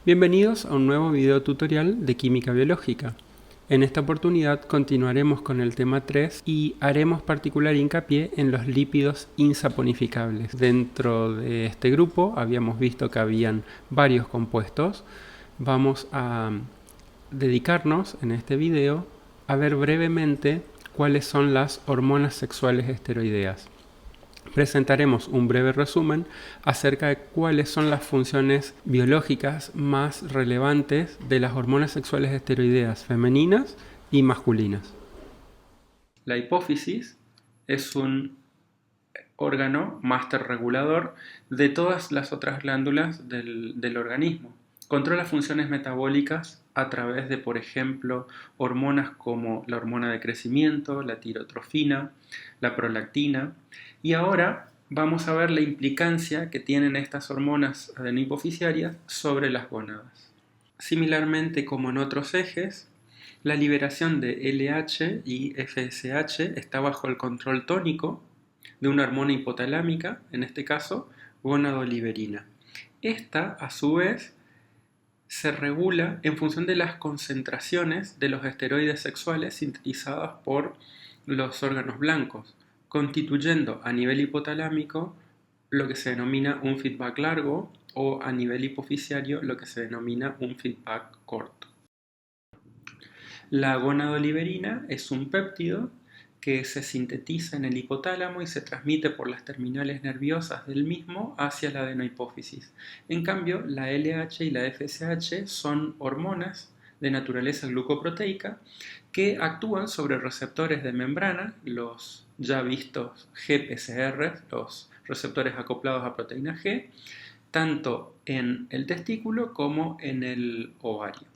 Bienvenidos a un nuevo video tutorial de química biológica. En esta oportunidad continuaremos con el tema 3 y haremos particular hincapié en los lípidos insaponificables. Dentro de este grupo habíamos visto que habían varios compuestos. Vamos a dedicarnos en este video a ver brevemente cuáles son las hormonas sexuales esteroideas. Presentaremos un breve resumen acerca de cuáles son las funciones biológicas más relevantes de las hormonas sexuales esteroideas femeninas y masculinas. La hipófisis es un órgano máster regulador de todas las otras glándulas del organismo. Controla funciones metabólicas a través de, por ejemplo, hormonas como la hormona de crecimiento, la tirotrofina, la prolactina. Y ahora vamos a ver la implicancia que tienen estas hormonas adenohipofisiarias sobre las gónadas. Similarmente como en otros ejes, la liberación de LH y FSH está bajo el control tónico de una hormona hipotalámica, en este caso, gonadoliberina. Esta, a su vez, se regula en función de las concentraciones de los esteroides sexuales sintetizados por los órganos blancos, constituyendo a nivel hipotalámico lo que se denomina un feedback largo o a nivel hipofisiario lo que se denomina un feedback corto. La gonadoliberina es un péptido que se sintetiza en el hipotálamo y se transmite por las terminales nerviosas del mismo hacia la adenohipófisis. En cambio, la LH y la FSH son hormonas de naturaleza glucoproteica que actúan sobre receptores de membrana, los ya vistos GPCR, los receptores acoplados a proteína G, tanto en el testículo como en el ovario.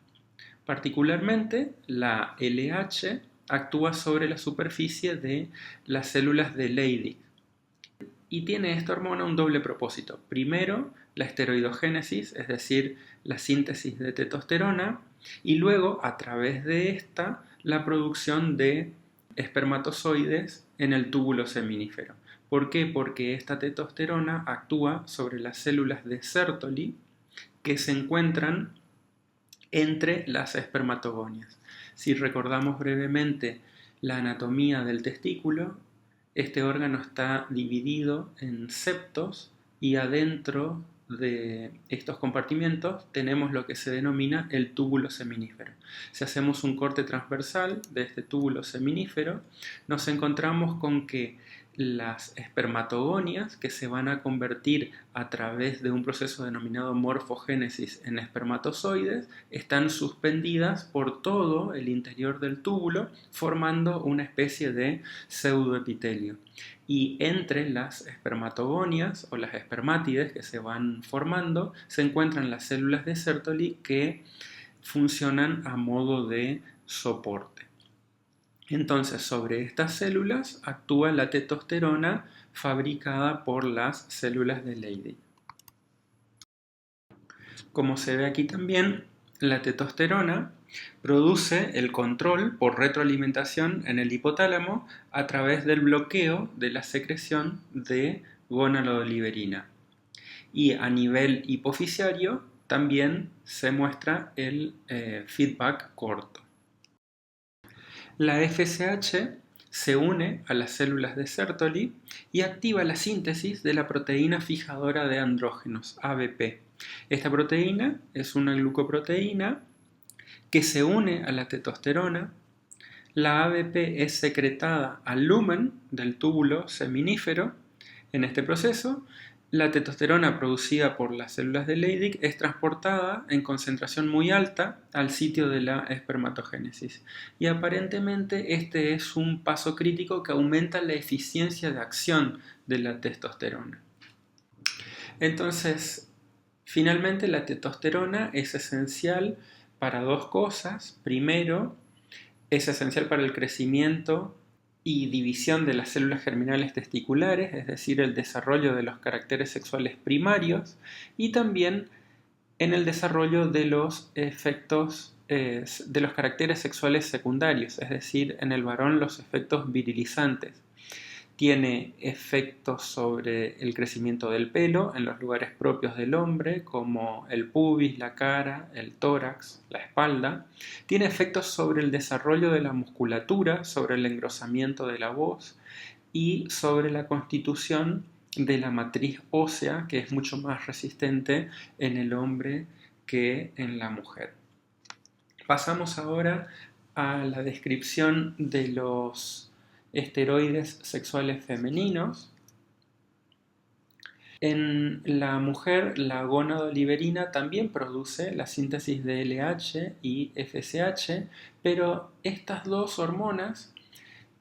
Particularmente, la LH actúa sobre la superficie de las células de Leydig y tiene esta hormona un doble propósito. Primero, la esteroidogénesis, es decir, la síntesis de testosterona, y luego, a través de esta, la producción de espermatozoides en el túbulo seminífero. ¿Por qué? Porque esta testosterona actúa sobre las células de Sertoli que se encuentran entre las espermatogonias. Si recordamos brevemente la anatomía del testículo, este órgano está dividido en septos y adentro de estos compartimentos tenemos lo que se denomina el túbulo seminífero. Si hacemos un corte transversal de este túbulo seminífero, nos encontramos con que las espermatogonias, que se van a convertir a través de un proceso denominado morfogénesis en espermatozoides, están suspendidas por todo el interior del túbulo, formando una especie de pseudoepitelio. Y entre las espermatogonias o las espermátides que se van formando, se encuentran las células de Sertoli que funcionan a modo de soporte. Entonces, sobre estas células actúa la testosterona fabricada por las células de Leydig. Como se ve aquí también, la testosterona produce el control por retroalimentación en el hipotálamo a través del bloqueo de la secreción de gonadoliberina. Y a nivel hipofisiario también se muestra el feedback corto. La FSH se une a las células de Sertoli y activa la síntesis de la proteína fijadora de andrógenos, ABP. Esta proteína es una glucoproteína que se une a la testosterona. La ABP es secretada al lumen del túbulo seminífero. En este proceso, la testosterona producida por las células de Leydig es transportada en concentración muy alta al sitio de la espermatogénesis. Y aparentemente este es un paso crítico que aumenta la eficiencia de acción de la testosterona. Entonces, finalmente la testosterona es esencial para dos cosas. Primero, es esencial para el crecimiento y división de las células germinales testiculares, es decir, el desarrollo de los caracteres sexuales primarios, y también en el desarrollo de los efectos de los caracteres sexuales secundarios, es decir, en el varón los efectos virilizantes. Tiene efectos sobre el crecimiento del pelo en los lugares propios del hombre, como el pubis, la cara, el tórax, la espalda. Tiene efectos sobre el desarrollo de la musculatura, sobre el engrosamiento de la voz y sobre la constitución de la matriz ósea, que es mucho más resistente en el hombre que en la mujer. Pasamos ahora a la descripción de los esteroides sexuales femeninos. En la mujer, la gonadoliberina también produce la síntesis de LH y FSH, pero estas dos hormonas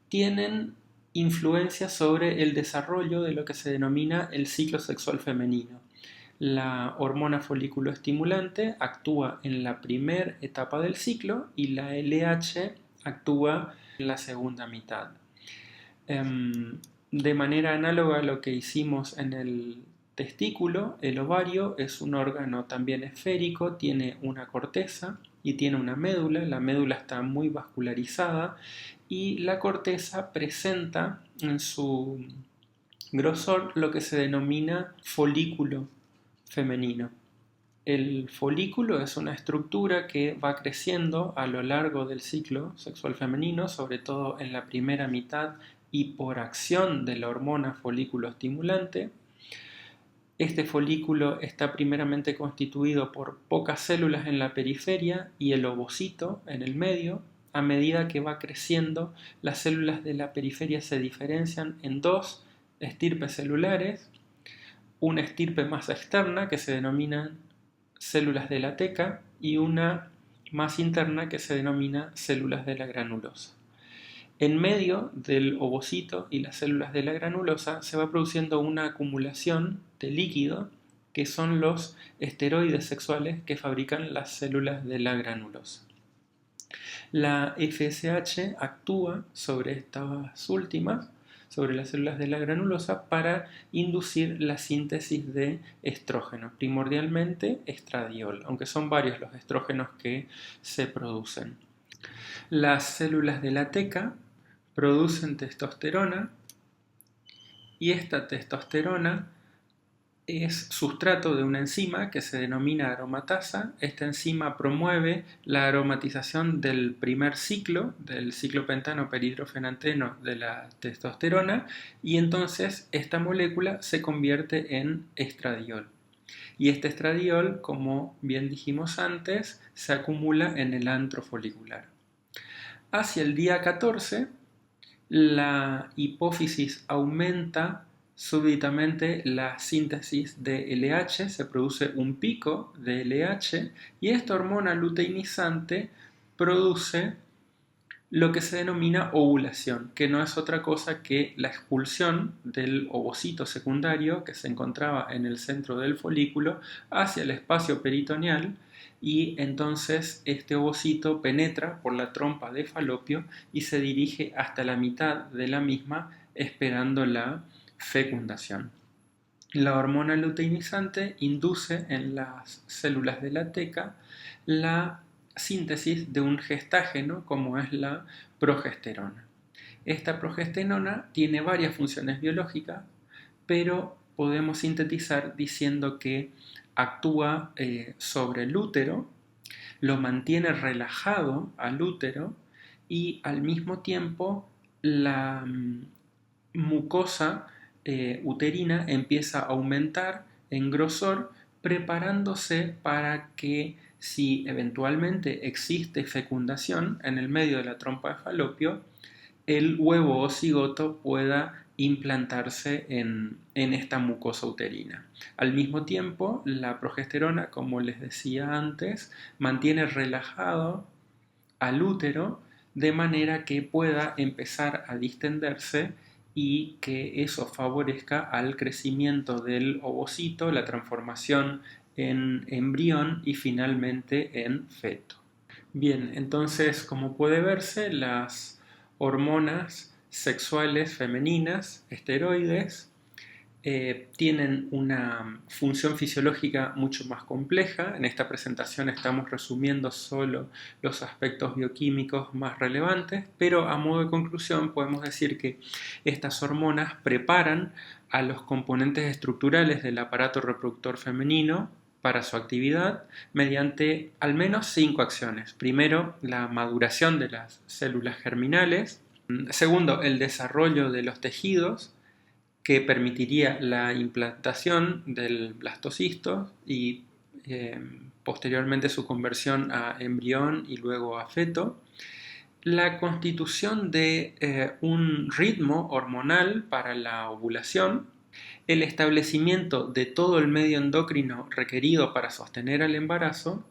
tienen influencia sobre el desarrollo de lo que se denomina el ciclo sexual femenino. La hormona folículo estimulante actúa en la primera etapa del ciclo y la LH actúa en la segunda mitad. De manera análoga a lo que hicimos en el testículo, el ovario es un órgano también esférico, tiene una corteza y tiene una médula. La médula está muy vascularizada y la corteza presenta en su grosor lo que se denomina folículo femenino. El folículo es una estructura que va creciendo a lo largo del ciclo sexual femenino, sobre todo en la primera mitad y por acción de la hormona folículo estimulante. Este folículo está primeramente constituido por pocas células en la periferia y el ovocito en el medio. A medida que va creciendo, las células de la periferia se diferencian en dos estirpes celulares, una estirpe más externa que se denominan células de la teca y una más interna que se denomina células de la granulosa. En medio del ovocito y las células de la granulosa se va produciendo una acumulación de líquido que son los esteroides sexuales que fabrican las células de la granulosa. La FSH actúa sobre estas últimas, sobre las células de la granulosa, para inducir la síntesis de estrógenos, primordialmente estradiol, aunque son varios los estrógenos que se producen. Las células de la teca producen testosterona y esta testosterona es sustrato de una enzima que se denomina aromatasa. Esta enzima promueve la aromatización del primer ciclo, del ciclopentano perhidrofenanteno de la testosterona, y entonces esta molécula se convierte en estradiol. Y este estradiol, como bien dijimos antes, se acumula en el antro folicular. Hacia el día 14, la hipófisis aumenta súbitamente la síntesis de LH, se produce un pico de LH y esta hormona luteinizante produce lo que se denomina ovulación, que no es otra cosa que la expulsión del ovocito secundario que se encontraba en el centro del folículo hacia el espacio peritoneal, y entonces este ovocito penetra por la trompa de Falopio y se dirige hasta la mitad de la misma esperando la fecundación. La hormona luteinizante induce en las células de la teca la síntesis de un gestágeno como es la progesterona. Esta progesterona tiene varias funciones biológicas, pero podemos sintetizar diciendo que actúa sobre el útero, lo mantiene relajado al útero y al mismo tiempo la mucosa uterina empieza a aumentar en grosor, preparándose para que si eventualmente existe fecundación en el medio de la trompa de Falopio, el huevo o cigoto pueda implantarse en esta mucosa uterina. Al mismo tiempo, la progesterona, como les decía antes, mantiene relajado al útero de manera que pueda empezar a distenderse y que eso favorezca al crecimiento del ovocito, la transformación en embrión y finalmente en feto. Bien, entonces, como puede verse, las hormonas sexuales femeninas, esteroides, tienen una función fisiológica mucho más compleja. En esta presentación estamos resumiendo solo los aspectos bioquímicos más relevantes, pero a modo de conclusión podemos decir que estas hormonas preparan a los componentes estructurales del aparato reproductor femenino para su actividad mediante al menos 5 acciones. Primero, la maduración de las células germinales. Segundo, el desarrollo de los tejidos, que permitiría la implantación del blastocisto y posteriormente su conversión a embrión y luego a feto. La constitución de un ritmo hormonal para la ovulación, el establecimiento de todo el medio endocrino requerido para sostener el embarazo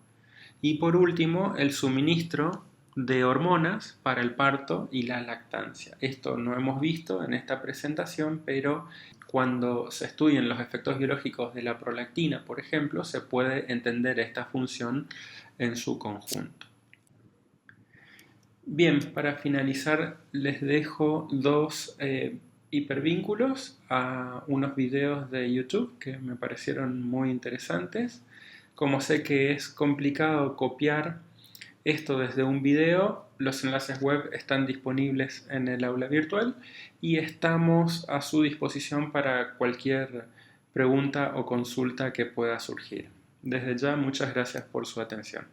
y por último el suministro de hormonas para el parto y la lactancia. Esto no hemos visto en esta presentación, pero cuando se estudian los efectos biológicos de la prolactina, por ejemplo, se puede entender esta función en su conjunto. Bien, para finalizar les dejo dos hipervínculos a unos videos de YouTube que me parecieron muy interesantes. Como sé que es complicado copiar esto desde un video, los enlaces web están disponibles en el aula virtual y estamos a su disposición para cualquier pregunta o consulta que pueda surgir. Desde ya, muchas gracias por su atención.